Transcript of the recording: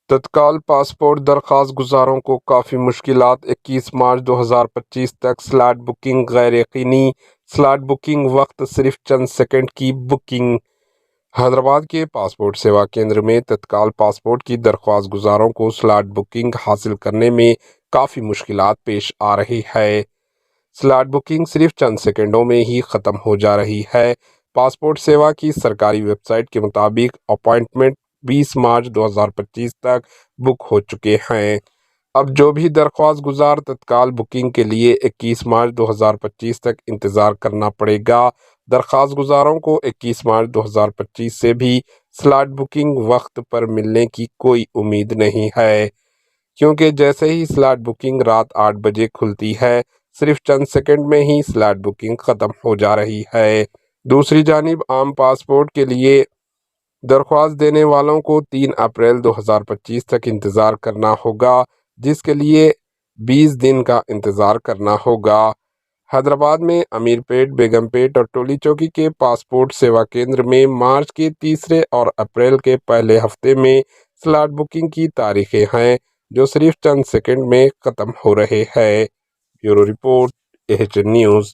तत्काल पासपोर्ट दरख्वास्त गुजारों को काफ़ी मुश्किलात। 21 मार्च 2025 तक स्लॉट बुकिंग गैर यकीनी। स्लॉट बुकिंग वक्त सिर्फ चंद सेकंड की बुकिंग। हैदराबाद के पासपोर्ट सेवा केंद्र में तत्काल पासपोर्ट की दरख्वास्त गुजारों को स्लॉट बुकिंग हासिल करने में काफ़ी मुश्किलात पेश आ रही है। स्लॉट बुकिंग सिर्फ चंद सेकंडों में ही ख़त्म हो जा रही है। पासपोर्ट सेवा की सरकारी वेबसाइट के मुताबिक अपॉइंटमेंट 20 मार्च 2025 तक बुक हो चुके हैं। अब जो भी दरख्वास्त गुजार तत्काल बुकिंग के लिए 21 मार्च 2025 तक इंतज़ार करना पड़ेगा। दरख्वास्त गुजारों को 21 मार्च 2025 से भी स्लॉट बुकिंग वक्त पर मिलने की कोई उम्मीद नहीं है, क्योंकि जैसे ही स्लॉट बुकिंग रात 8 बजे खुलती है, सिर्फ चंद सेकंड में ही स्लॉट बुकिंग ख़त्म हो जा रही है। दूसरी जानिब आम पासपोर्ट के लिए दरख्वास्त देने वालों को 3 अप्रैल 2025 तक इंतज़ार करना होगा, जिसके लिए 20 दिन का इंतज़ार करना होगा। हैदराबाद में अमीरपेट, बेगमपेट और टोली चौकी के पासपोर्ट सेवा केंद्र में मार्च के तीसरे और अप्रैल के पहले हफ्ते में स्लॉट बुकिंग की तारीखें हैं, जो सिर्फ चंद सेकंड में ख़त्म हो रहे हैं। Bureau report, AHN news.